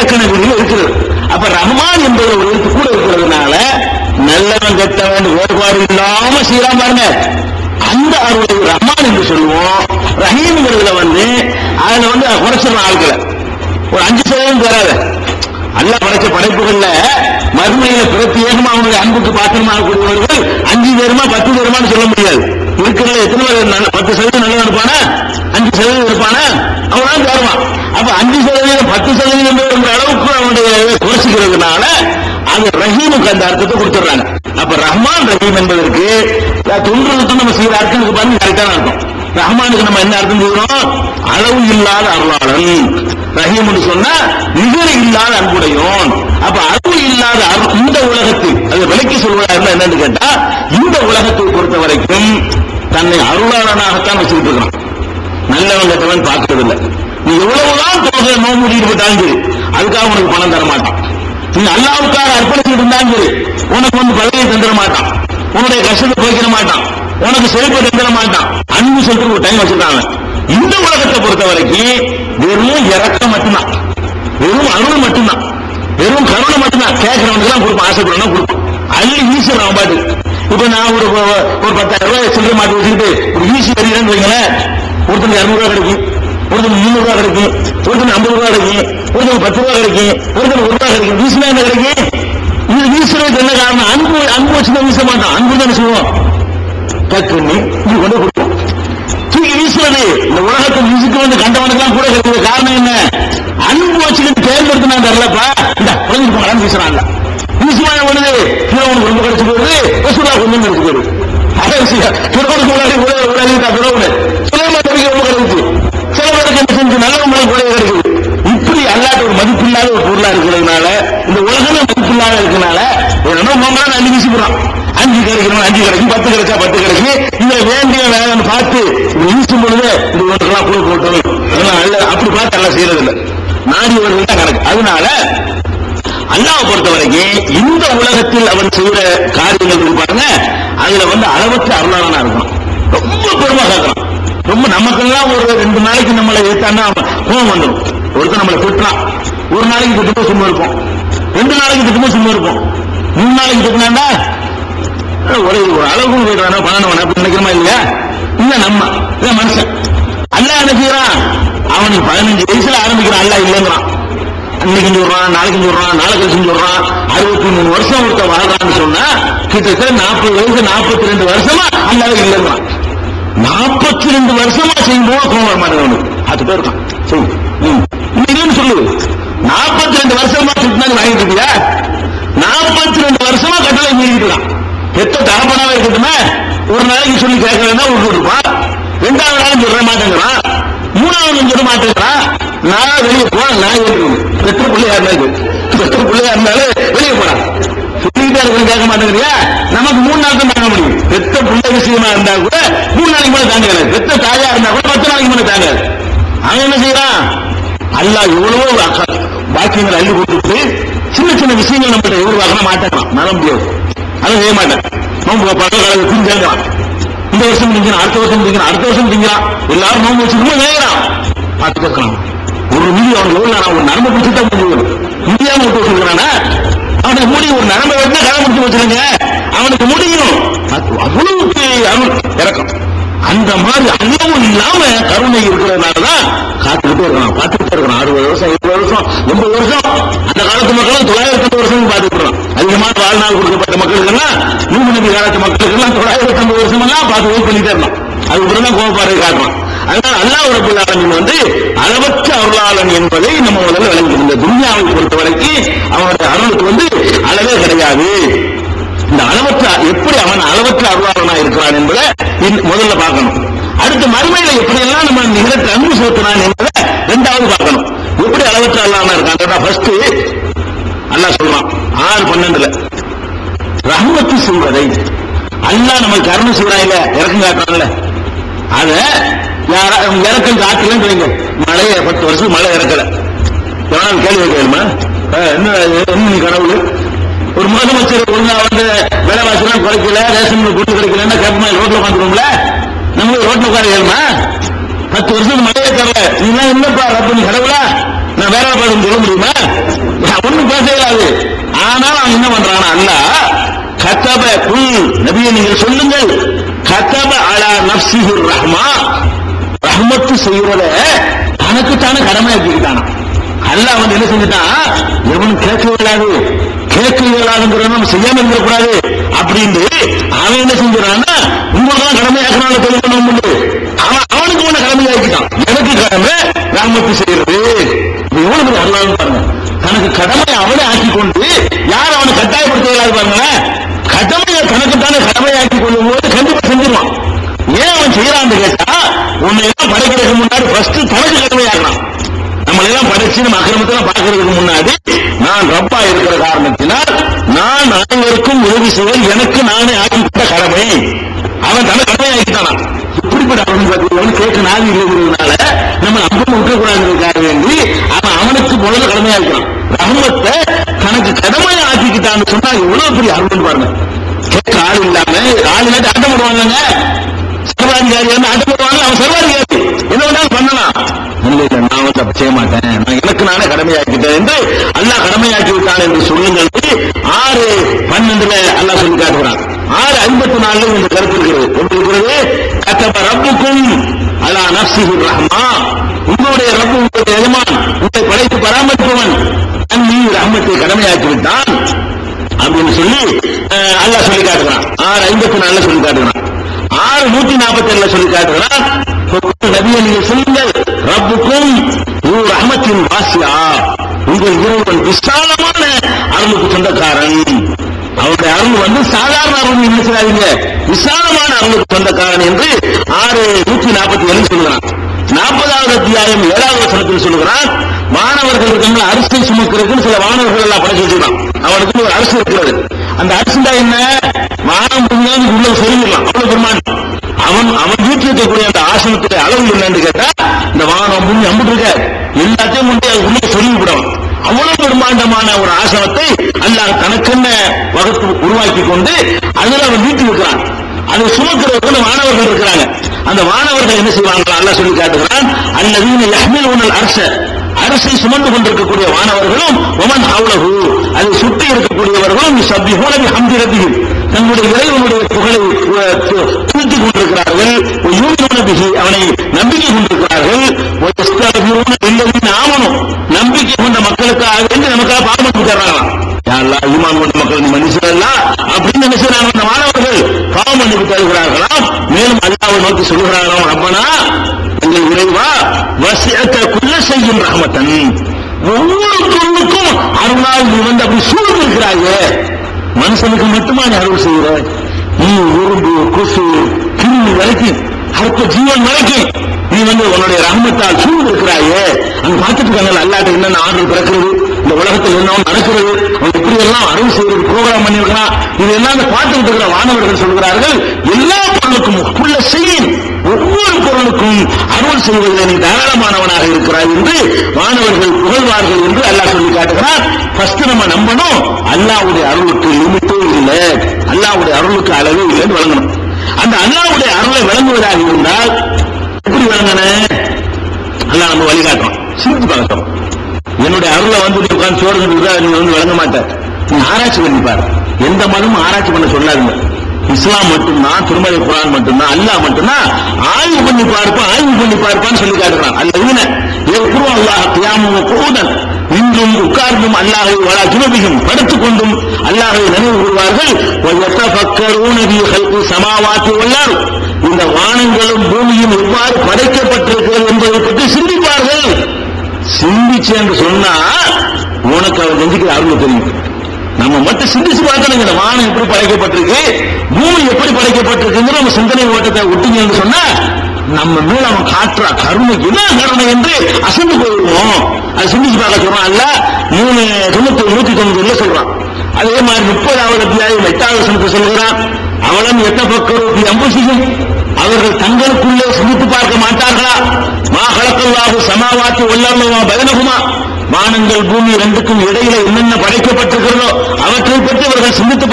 இலக்கண குறியில் இருக்கிறது. அப்ப ரஹ்மான் என்பது ஒரு எழுத்து கூட இருக்கிறதுனால நல்லவன் கெட்டவன் வேறுபாடு இல்லாம சீராம பாருங்க, அந்த அருளை ரஹ்மான் என்று சொல்லுவோம். ரஹீம்ங்கிறதுல அதுல குறைச்சிடலாம் ஆட்களை. ஒரு 5% வராது. அல்லாஹ் படைச்ச படைப்புகள்ல மறுமையில பிரத்யேகமா அவனுடைய அன்புக்கு பாத்திரமாகக்கூடியவர்கள் 5 பேருமா 10 பேருமான்னு சொல்ல முடியாது. இருக்கிற எத்தனை பேர் 10% நல்லா இருப்பானா, 5% இருப்பானா, அவனால தருவான். அப்ப 5% 10% அளவுக்கு அவனுடைய குறைச்சிக்கிறதுனால அது ரஹீமுக்கு அந்த அர்த்தத்தை கொடுத்துடுறாங்க. அப்ப ரஹ்மான் ரஹீம் என்பதற்கு தொன்றுக்கு நம்ம செய்யற அர்த்தத்துக்கு பாருங்க கரெக்டான அர்த்தம். ரஹ்மானுக்கு நம்ம என்ன அர்த்தம் சொல்றோம்? அளவு இல்லாத அருளாளன். ரஹீம் என்று சொன்னா நிகர இல்லாத அன்புடையோன். அப்ப அளவு இல்லாத இந்த உலகத்தில் அது விலைக்கு சொல்வதா இருந்தா என்னன்னு கேட்டா, இந்த உலகத்தை பொறுத்த வரைக்கும் தன்னை அருளாளனாகத்தான் வச்சுக்கிட்டு இருக்கிறான். நல்லவன் கெட்டவன் பார்க்கறது இல்லை. நீ எவ்வளவுதான் தொகை நோம்பு ஈடுபட்டாலும் சரி, அதுக்காக உனக்கு பணம் தர மாட்டான். நீ அல்லாவுக்காக அர்ப்பணிச்சுட்டு இருந்தாலும் சரி, உனக்கு பதவியை தந்துட மாட்டான், உன்னுடைய கஷ்டத்தை போய்க்கிற மாட்டான், உனக்கு செழிப்பை தந்துட மாட்டான். அன்பு சொல்லிட்டு ஒரு டைம் வச்சிருக்காங்க. இந்த உலகத்தை பொறுத்த வரைக்கும் வெறும் இறக்கம் மட்டும்தான், வெறும் அருள் மட்டும்தான், வெறும் கருணை மட்டும்தான். கேட்கிறவனுக்கு தான் கொடுப்பான், ஆசைப்படணும் கொடுப்பான், அள்ளி வீசுறான் பாட்டு. இப்ப நான் ஒரு 10,000 ரூபாய் சில்லறை மாட்டி வச்சுக்கிட்டு ஒரு வீசி வருகிறேன்னு வைங்களேன், ஒருத்தனுக்கு 200 ரூபாய் கிடைக்கும், ஒருத்தனுக்கு 300 ரூபாய் கிடைக்கும், ஒருத்தனுக்கு 50 ரூபாய் கிடைக்கும், ஒருத்தனுக்கு 10 ரூபாய் கிடைக்கும், ஒருத்தனுக்கு 1 ரூபாய் கிடைக்கும். வீசினா என்ன கிடைக்கும்? இது வீசுறதுக்கு என்ன காரணம்? அன்பு வச்சுதான் வீச மாட்டான். அன்பு தான் சொல்லுவோம், கற்று இது கொண்டு கொடுப்போம். தூக்கி வீசுறது இந்த உலகத்தில் வீசுக்கு கண்டவனுக்கெல்லாம் கூட கிடைக்கிற காரணம் என்ன? அன்பு வச்சுக்கிட்டு தேர்ந்தெடுத்து நான் தரலப்பா, இந்த குழந்தைக்கு போகலான்னு வீசுறாங்க. வீசுமான ஒண்ணு பிறவனுக்கு ரொம்ப கிடைச்சு போயிருது, வசூலா கொஞ்சம் கிடைச்சு போயிருது. அதே விஷயம் பிறவனுக்கு முன்னாடி பிறவனு சுலபத்துக்கு ரொம்ப கிடைச்சு, சில பேருக்கு என்ன செஞ்சு நல்லவங்களை கூட கிடைக்குது. இப்படி அல்லாத ஒரு மதிப்பில்லாத ஒரு பொருளா இருக்கிறதுனால, இந்த உலகமே மதிப்பில்லாத இருக்கிறதுனால என்னன்னா மோங்கலாம் அள்ளி வீசிக்கிறான். 5 கிடைக்கணும், 5 கிடைக்கும், 10 கிடைச்சா 10 கிடைக்கும். இதுல வேண்டிய வேலைன்னு பார்த்து வீசும் பொழுது இந்த உனக்கெல்லாம் கூட போட்டோம் அப்படி பார்த்து எல்லாம் செய்யறது இல்லை. நாடியவர்கள் தான் கணக்கு. அதனால அல்லாஹ் பொறுத்த வரைக்கும் இந்த உலகத்தில் அவன் செய்யற காரியங்கள் இருப்பாங்க, அதுல அளவற்ற அருளாளனா இருக்கும். ரொம்ப பெருமை காக்கலாம். ரொம்ப நமக்கெல்லாம் ஒரு 2 நாளைக்கு நம்மளை ஏத்தான்னா கோபம் வந்துடும். ஒருத்தர் நம்மளை திட்டுறான், ஒரு நாளைக்கு திட்டுமோ சும்மா இருப்போம், 2 நாளைக்கு திட்டுமோ சும்மா இருப்போம், 3 நாளைக்கு திட்டினாண்டா ஒரு அளவுக்கு போயிடுவானா பண்ணணும் அப்படி நினைக்கிறமா இல்லையா? இல்ல நம்ம இதான் மனுஷன். அல்லாஹ் என்ன செய்யறான்? அவனுக்கு 15 வயசுல ஆரம்பிக்கிறான். அல்லாஹ் இல்லைங்கிறான். இன்னைக்கு சொல்றான், நாளைக்கு சொல்றான், நாளைக்கு சொல்றான். 63 வருஷம் ஒருத்த வாழ்றான்னு சொன்னா கிட்டத்தட்ட 40 வயசு 42 வருஷமா அல்லாஹ் இல்லைங்கிறான். 42 வருஷமா செய்யும்போது கோபம் வர மாட்டேன். அது பேர் இருக்கான் சொல்லு சொல்லு. 42 வருஷமா திட்டினாங்க வாங்கிட்டு இருக்கியா? 42 வருஷமா கட்டளை மீறிட்டு இருக்கான். எத்த தரப்படாம இருக்கட்டுமே, ஒரு நாளைக்கு சொல்லி கேட்கலன்னா விட்டு இருப்பான். 2வது நாளும் சொல்ல மாட்டேங்கிறான், 3வது சொல்ல மாட்டேங்கிறான். நான் வெளியே போன நான் ஏற்றுக்கணும். பெற்ற பிள்ளையா இருந்தாலும் வெளியே போறான். சொல்லிக்கிட்டே இருக்க கேட்க மாட்டேங்கிறியா? நமக்கு 3 நாள் தான் தாங்க முடியும். பெத்த பிள்ளை விஷயமா இருந்தா கூட 3 நாளைக்கு மேல தாங்காது. பெத்த தாயா இருந்தா கூட 10 நாளைக்கு மேல தாங்காது. அவன் என்ன செய்யறான்? அல்லாஹ் எவ்வளவோ பாக்கியங்களை அள்ளி கொடுத்துட்டு சின்ன சின்ன விஷயங்கள் நம்மகிட்ட எதிர்பார்க்க மாட்டேங்கிறான். நல முடியாது, அதை செய்ய மாட்டேன். நோம்பு பழக்க திங்கிறான். இந்த வருஷம் திங்கிறான், அடுத்த வருஷம் திங்கிறான், அடுத்த வருஷம் திங்கிறான். எல்லாரும் நோம்பு வச்சுக்கணும் வேகிறான். பார்த்து கேட்கலாம். ஒரு மிதி அவனுக்கு எவ்வளவு ஒரு நரம்பு பிடிச்சிட்டா முடியும். முடியாம விட்டு வச்சிருக்கானா? அவனுக்கு முடியும். ஒரு நரம்பை வெட்டினா கதை முடிச்சு வச்சிருங்க, அவனுக்கு முடியும். அவ்வளவுக்கு அருள் இறக்கம். அந்த மாதிரி அனுபவம் இல்லாம கருணை இருக்கிறதுனாலதான் காத்துக்கிட்டே இருக்கான், பார்த்துக்கிட்டே இருக்கான். 60 வருஷம் 70 வருஷம் 80 வருஷம். அந்த காலத்து மக்களும் 950 வருஷம் பார்த்துட்டு இருக்கான். அதிகமான வாழ்நாள் கொடுக்கப்பட்ட மக்களுக்கெல்லாம் நூறு நபி காலத்து மக்களுக்கெல்லாம் 950 வருஷம் எல்லாம் பார்த்து வெயிட் பண்ணிட்டே இருந்தான். அதுக்கு தான் கோபப்பாறை காட்டுறான். அதனால அல்லாஹ் ரப்பல் ஆலமீன் அளவற்ற அருளாளன் என்பதை நம்ம முதல்ல விளங்கிக்கணும். இந்த துன்யாவை பொறுத்த வரைக்கும் அவனுடைய அருளுக்கு அளவே கிடையாது. இந்த அளவற்ற எப்படி அவன் அளவற்ற அருளாளனா இருக்கிறான் என்பதை முதல்ல பார்க்கணும். அடுத்த மறுமையில எப்படியெல்லாம் நம்ம நிகழ்ச்சி அன்பு செலுத்தினான் என்பதை 2வது பார்க்கணும். எப்படி அளவற்ற அருளாளனா இருக்கான்? ஃபர்ஸ்ட் அல்லாஹ் சொல்றான் 6:12 ரஹ்மத்து செய்வதை அல்லாஹ் நம்ம கருணை செய்யறாங்க, இறக்கம் காட்டுறாங்கல்ல, அத இறக்கம் காட்டலன்னு வைங்க. மழையை 10 வருஷம் மழை இறக்கல, எவனாலும் கேள்வி கேளுமா? என்ன கடவுள்? ஒரு முதலமைச்சர் ஒழுங்கா விலைவாசிலாம் குறைக்கல, ரேஷன் கூட்டு கிடைக்கலன்னா கேட்பமா ரோட்ல உட்காந்துருவோம்ல? நம்ம ரோட்ல உட்கார கேளுமா? 10 வருஷம் மழையே தரல, நீங்க என்னப்பா ரப்பு நீ கடவுளா? நான் வேற பாடம் சொல்ல முடியுமா? என்ன பண்றானா அல்லாஹ் கதப குல் நபியே நீங்கள் சொல்லுங்கள் கதப அலா நஃப்ஸிஹி ரஹ்மா ரஹ்மத்து செய்வத தனக்கு தானே கடமையாக்கிட்டானா அல்லாஹ் வந்து என்ன செஞ்சுட்டான் எவன் கேட்க இயலாதுங்கிறத நம்ம செய்யாம இருக்கக்கூடாது அப்படின்னு அவன் என்ன செஞ்சான்னா உங்களுக்கு கடமையாக்கினால தெரியும் அவனுக்கு ஒண்ணு கடமையாக்கிட்டான் எனக்கு கடமை ரஹ்மத்து செய்யறது எவ்வளவு அல்லாஹ் பாருங்க தனக்கு கடமை அவனே ஆக்கி கொண்டு யார் அவனை கட்டாயப்படுத்த இயலாது பாருங்க கடமையை தனக்குத்தானே கடமையாக்கி கொள்ளும் போது கண்டிப்பா செஞ்சிருவான் ஏன் அவன் செய்யறான்னு கேட்டா உன்னை எல்லாம் படைக்கிறதுக்கு முன்னாடி ஃபர்ஸ்ட் தனக்கு கடமையாகலாம் நம்மளை எல்லாம் படைச்சு நம்ம அக்கிரமத்தெல்லாம் பார்க்கறதுக்கு முன்னாடி நான் ரப்பா இருக்கிற காரணத்தினால் நான் அனைவருக்கும் உதவி செய்வது எனக்கு நானே ஆக்கிவிட்ட கடமை அவன் தன்னை கடமையாக்கிட்டானா இப்படிப்பட்ட அவன் கேட்க நாதி இல்லைங்கிறதுனால நம்ம நம்ப விட்டக்கூடாதுக்காக வேண்டி அவன் அவனுக்கு முதல்ல கடமையாக்கலாம் ரஹ்மத்தை தனக்கு கடமையை ஆக்கிக்கிட்டான்னு சொன்னா எவ்வளவு பெரிய அருள் பாருங்க கேட்க ஆள் இல்லாம ஆள் இல்லாட்டி ஆட்டம் போடுவாங்க சர்வாதிகாரி வந்து ஆட்டம் போடுவாங்க அவன் சர்வாதிகாரி என்ன வேணாலும் பண்ணலாம் இல்லை நான் வந்து அப்ப செய்ய மாட்டேன் நான் எனக்கு நானே கடமையாக்கிட்டேன் என்று அல்லாஹ் கடமையாக்கி விட்டான் என்று சொல்லுங்கள் 6:12 அல்லாஹ் சொல்லி காட்டுகிறான் 6:54 இந்த கருத்து இருக்கிறது எப்படி இருக்கிறது கதப ரப்புக்கும் அலா நஃப்ஸிஹி ரஹ்மா உங்களுடைய ரப்பு உங்களுடைய எஜமான் உங்களை படைத்து பராமரிப்பவன் அன்னி ரஹ்மத்தை கடமையாக்கி விட்டான் அப்படின்னு சொல்லி அல்லாஹ் சொல்லி காட்டுகிறான் 6:54 சொல்லி காட்டுகிறான் 6:147 சொல்லி காட்டுகிறான் நபியை நீங்கள் சொல்லுங்கள் ரப்புக்கும் ரஹ்மத்தின் வாசியா உங்கள் இறைவன் விசாலமான அருளுக்கு சொந்தக்காரன் அவருடைய அருள் வந்து சாதாரண அருள் நினைச்சாதீங்க விசாலமான அருளுக்கு சொந்தக்காரன் என்று 6:147 சொல்லுகிறான் 40வது அத்தியாயம் 7வது வசனத்தில் சொல்லுகிறான் மாணவர்கள் இருக்காங்க அரிசி சுமக்கிறதுக்கு சில மாணவர்கள் எல்லாம் படைச்சு வச்சிருக்கான் அவனுக்கு ஒரு அரிசி இருக்கிறது அந்த அரிசி தான் என்ன மானம் உள்ள சொல்லிடலாம் அவ்வளவு பெருமான் அவன் வீட்டில் இருக்கக்கூடிய அந்த ஆசனத்துடைய அளவு என்னன்னு கேட்டா இந்த வானம் புண்ணி அம்பிட்டு இருக்க எல்லாத்தையும் முன்னே அது உள்ள சொல்லி விடுவான் அவ்வளவு பெருமாண்டமான ஒரு ஆசனத்தை அல்லாஹ் தனக்கென்ன வகுத்து உருவாக்கி கொண்டு அதில் அவன் வீட்டில் இருக்கிறான் அதை சுமக்கிறவர்கள் மாணவர்கள் இருக்கிறாங்க அந்த மாணவர்கள் என்ன செய்வாங்க அல்லாஹ் சொல்லி காட்டுகிறான் அல்லதீன யஹ்மிலூனல் அர்ஷ அரசை சுமந்து கொண்டிருக்கக்கூடிய மாணவர்களும் ஒமன் ஹவுலஹு அதை சுற்றி இருக்கக்கூடியவர்களும் யுஸப்பிஹூன பிஹம்தி ரப்பிஹிம் தங்களுடைய இறைவனுடைய புகழை துதித்துக் கொண்டிருக்கிறார்கள் யூமினூன பிஹி அவனை நம்பிக்கை கொண்டிருக்கிறார்கள் வயஸ்தக்பிரூன லில்லதீன ஆமனு நம்பிக்கை கொண்ட மக்களுக்காக வேண்டி நமக்காக பாவம் தர்றாங்களாம் யா அல்லாஹ் ஈமான் கொண்ட மக்கள் நீ மனுஷரல்ல அப்படின்னு நினைச்சாங்க அந்த மாணவர்கள் பாவம் பண்ணி தருகிறார்களாம் மேலும் அல்லாஹ்வை நோக்கி சொல்கிறார்களாம் ரப்பனா எங்கள் இறைவா வசிஅத குல்ல ஷைஇன் ரஹ்மத்தன் ஒவ்வொரு பொருளுக்கும் அருளால் நீ வந்து அப்படி சூழ்ந்து இருக்கிறாயே மனுஷனுக்கு மட்டுமா நீ அருள் செய்கிற நீ உரும்பு கொசு கிருமி வரைக்கும் அடுத்த ஜீவன் வரைக்கும் நீ வந்து உன்னுடைய ரஹ்மத்தால் சூழ்ந்து இருக்கிறாயே அங்க பார்த்துட்டு இருக்காங்க அல்லாட்ட என்னென்ன ஆர்டர் பிறக்கிறது இந்த உலகத்தில் என்ன நடக்கிறது அவன் எப்படி எல்லாம் அருள் செய்யறது ப்ரோக்ராம் பண்ணிருக்கலாம் இது எல்லாம் பார்த்துட்டு இருக்கிற மாணவர்கள் சொல்கிறார்கள் எல்லா பொருளுக்கும் உள்ள செய்யும் ஒவ்வொரு பொருளுக்கும் அருள் செய்வதில் நீ தாராளமானவனாக இருக்கிறாய் என்று மாணவர்கள் புகழ்வார்கள் என்று அல்லாஹ் சொல்லி காட்டுகிறார். ஃபர்ஸ்ட் நம்ம நம்பணும் அல்லாஹ்வுடைய அருளுக்கு லிமிட்டே இல்லை, அல்லாஹ்வுடைய அருளுக்கு அளவே இல்லைன்னு வழங்கணும். அந்த அல்லாஹ்வுடைய அருளை வழங்குவதாக இருந்தால் எப்படி வழங்கணும்? அல்லாஹ் நம்ம வழிகாட்டுறோம். சிரித்து பார்க்கணும். என்னுடைய அருளை வந்து உட்கார்ந்து சோறு நீ வந்து வழங்க மாட்டார். நீ ஆராய்ச்சி பண்ணிப்பார். எந்த மதமும் ஆராய்ச்சி பண்ண சொல்லாதுங்க. இஸ்லாம் மட்டும்தான், திருமலை குர்ஆன் மட்டும்தான், அல்லாஹ் மட்டும்தான் ஆய்வு பண்ணி பார்ப்பான்னு சொல்லி காட்டுறான். அல்ல அல்லாஹ் கியாமும் கூதன் இன்றும் உட்கார்ந்தும் அல்லாஹை வலா ஜுனுபிஹிம் படுத்துக் கொண்டும் அல்லாஹை நினைவு கூறுவார்கள். வயத்தஃபக்கரூன ஃபீ ஹல்கி ஸமாவாத்தி வல் அர்த் இந்த வானங்களும் பூமியும் எவ்வாறு படைக்கப்பட்டிருக்கிறது என்பதை பற்றி சிந்திப்பார்கள். சிந்திச்சு என்று சொன்னா உனக்கு அவர் நெஞ்சுக்கு அருள் தெரியும். நம்ம மட்டும் சிந்திச்சு பார்க்கணும். இந்த வானம் எப்படி படைக்கப்பட்டிருக்கு, பூமி எப்படி படைக்கப்பட்டிருக்குங்கிற நம்ம சிந்தனை ஓட்டத்தை விட்டீங்கன்னு சொன்னா நம்ம மேல அவன் காட்டுற கருணை என்ன கருணை என்று அசந்து போயிருவோம். அது சிந்திச்சு பார்க்க சொல்றான். அல்ல 190 சொல்றான். அதே மாதிரி 30வது அத்தியாயம் 8வது வசனத்தை சொல்கிறான். அவளும் எத்தபக்கரு அம்புசியும் அவர்கள் தங்களுக்குள்ளே சிந்தித்து பார்க்க மாட்டார்களா? மா ஹலக்கல்லாஹு ஸமாவாத்தி வல் அர்த வமா பைனஹுமா வானங்கள் பூமி ரெண்டுக்கும் இடையில என்னென்ன படைக்கப்பட்டிருக்கிறதோ அவற்றை பற்றி அவர்கள் சிந்தித்து